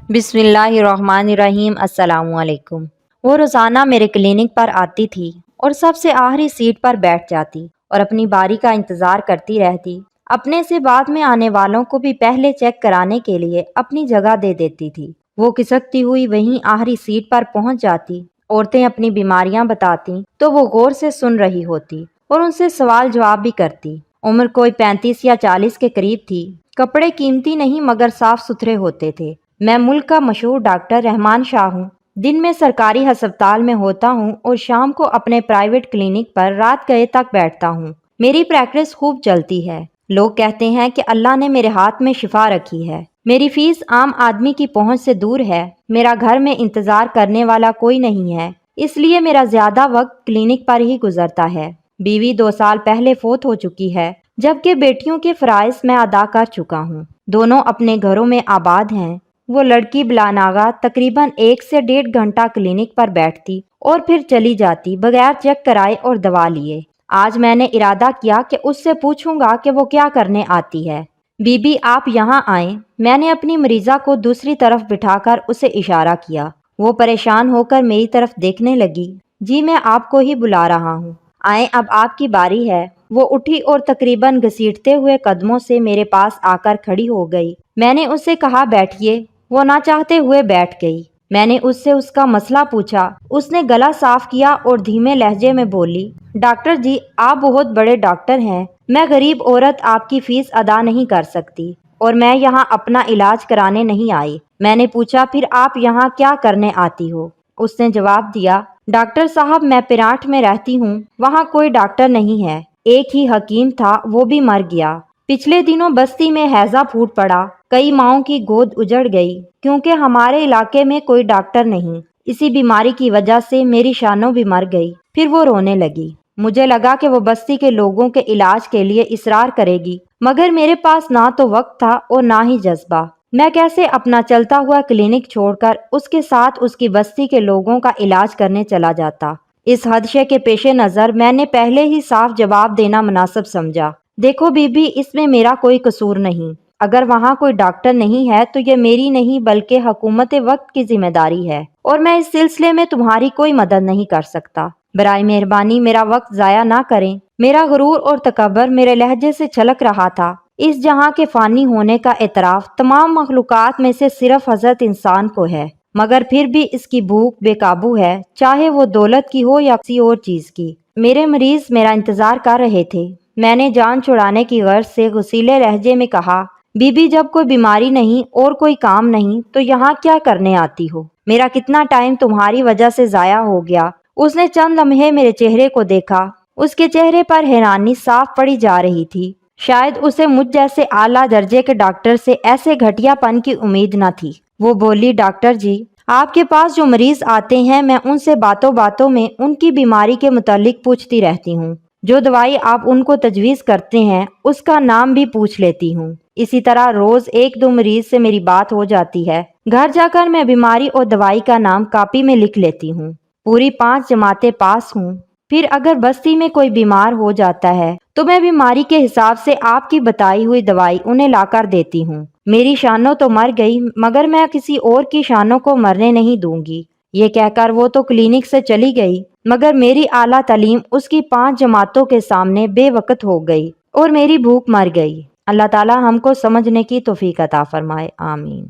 بسم اللہ الرحمن الرحیم۔ السلام علیکم۔ وہ روزانہ میرے کلینک پر آتی تھی اور سب سے آخری سیٹ پر بیٹھ جاتی اور اپنی باری کا انتظار کرتی رہتی۔ اپنے سے بعد میں آنے والوں کو بھی پہلے چیک کرانے کے لیے اپنی جگہ دے دیتی تھی۔ وہ کھسکتی ہوئی وہیں آخری سیٹ پر پہنچ جاتی۔ عورتیں اپنی بیماریاں بتاتی تو وہ غور سے سن رہی ہوتی اور ان سے سوال جواب بھی کرتی۔ عمر کوئی 35 یا 40 کے قریب تھی۔ کپڑے قیمتی نہیں مگر صاف ستھرے ہوتے تھے۔ میں ملک کا مشہور ڈاکٹر رحمان شاہ ہوں۔ دن میں سرکاری ہسپتال میں ہوتا ہوں اور شام کو اپنے پرائیویٹ کلینک پر رات گئے تک بیٹھتا ہوں۔ میری پریکٹس خوب چلتی ہے۔ لوگ کہتے ہیں کہ اللہ نے میرے ہاتھ میں شفا رکھی ہے۔ میری فیس عام آدمی کی پہنچ سے دور ہے۔ میرا گھر میں انتظار کرنے والا کوئی نہیں ہے، اس لیے میرا زیادہ وقت کلینک پر ہی گزرتا ہے۔ بیوی 2 سال پہلے فوت ہو چکی ہے، جبکہ بیٹیوں کے فرائض میں ادا کر چکا ہوں۔ دونوں اپنے گھروں میں آباد ہیں۔ وہ لڑکی بلاناغہ تقریباً 1 سے 1.5 گھنٹہ کلینک پر بیٹھتی اور پھر چلی جاتی بغیر چیک کرائے اور دوا لیے۔ آج میں نے ارادہ کیا کہ اس سے پوچھوں گا کہ وہ کیا کرنے آتی ہے۔ بی بی آپ یہاں آئیں۔ میں نے اپنی مریضہ کو دوسری طرف بٹھا کر اسے اشارہ کیا۔ وہ پریشان ہو کر میری طرف دیکھنے لگی۔ جی میں آپ کو ہی بلا رہا ہوں، آئیں اب آپ کی باری ہے۔ وہ اٹھی اور تقریباً گھسیٹتے ہوئے قدموں سے میرے پاس آ کر کھڑی ہو گئی۔ میں نے اس سے کہا بیٹھیے۔ وہ نہ چاہتے ہوئے بیٹھ گئی۔ میں نے اس سے اس کا مسئلہ پوچھا۔ اس نے گلا صاف کیا اور دھیمے لہجے میں بولی، ڈاکٹر جی آپ بہت بڑے ڈاکٹر ہیں، میں غریب عورت آپ کی فیس ادا نہیں کر سکتی اور میں یہاں اپنا علاج کرانے نہیں آئی۔ میں نے پوچھا پھر آپ یہاں کیا کرنے آتی ہو؟ اس نے جواب دیا، ڈاکٹر صاحب میں پیراٹ میں رہتی ہوں، وہاں کوئی ڈاکٹر نہیں ہے، ایک ہی حکیم تھا وہ بھی مر گیا۔ پچھلے دنوں بستی میں ہیضہ پھوٹ پڑا، کئی ماؤں کی گود اجڑ گئی کیونکہ ہمارے علاقے میں کوئی ڈاکٹر نہیں۔ اسی بیماری کی وجہ سے میری شانو بھی مر گئی۔ پھر وہ رونے لگی۔ مجھے لگا کہ وہ بستی کے لوگوں کے علاج کے لیے اصرار کرے گی، مگر میرے پاس نہ تو وقت تھا اور نہ ہی جذبہ۔ میں کیسے اپنا چلتا ہوا کلینک چھوڑ کر اس کے ساتھ اس کی بستی کے لوگوں کا علاج کرنے چلا جاتا؟ اس خدشے کے پیش نظر میں نے پہلے ہی صاف جواب دینا مناسب سمجھا، دیکھو بی بی اس میں میرا کوئی قصور نہیں۔ اگر وہاں کوئی ڈاکٹر نہیں ہے تو یہ میری نہیں بلکہ حکومت وقت کی ذمہ داری ہے اور میں اس سلسلے میں تمہاری کوئی مدد نہیں کر سکتا۔ برائے مہربانی میرا وقت ضائع نہ کریں۔ میرا غرور اور تکبر میرے لہجے سے چھلک رہا تھا۔ اس جہاں کے فانی ہونے کا اعتراف تمام مخلوقات میں سے صرف حضرت انسان کو ہے، مگر پھر بھی اس کی بھوک بے قابو ہے، چاہے وہ دولت کی ہو یا کسی اور چیز کی۔ میرے مریض میرا انتظار کر رہے تھے۔ میں نے جان چھڑانے کی غرض سے غصیلے لہجے میں کہا، بی بی جب کوئی بیماری نہیں اور کوئی کام نہیں تو یہاں کیا کرنے آتی ہو؟ میرا کتنا ٹائم تمہاری وجہ سے ضائع ہو گیا۔ اس نے چند لمحے میرے چہرے کو دیکھا۔ اس کے چہرے پر حیرانی صاف پڑی جا رہی تھی۔ شاید اسے مجھ جیسے اعلیٰ درجے کے ڈاکٹر سے ایسے گھٹیا پن کی امید نہ تھی۔ وہ بولی، ڈاکٹر جی آپ کے پاس جو مریض آتے ہیں میں ان سے باتوں باتوں میں ان کی بیماری کے متعلق پوچھتی رہتی ہوں۔ جو دوائی آپ ان کو تجویز کرتے ہیں اس کا نام بھی پوچھ لیتی ہوں۔ اسی طرح روز 1-2 مریض سے میری بات ہو جاتی ہے۔ گھر جا کر میں بیماری اور دوائی کا نام کاپی میں لکھ لیتی ہوں۔ پوری 5 جماعتیں پاس ہوں۔ پھر اگر بستی میں کوئی بیمار ہو جاتا ہے تو میں بیماری کے حساب سے آپ کی بتائی ہوئی دوائی انہیں لا کر دیتی ہوں۔ میری شانو تو مر گئی مگر میں کسی اور کی شانوں کو مرنے نہیں دوں گی۔ یہ کہہ کر وہ تو کلینک سے چلی گئی، مگر میری اعلیٰ تعلیم اس کی 5 جماعتوں کے سامنے بے وقت ہو گئی اور میری بھوک مر گئی۔ اللہ تعالی ہم کو سمجھنے کی توفیق عطا فرمائے، آمین۔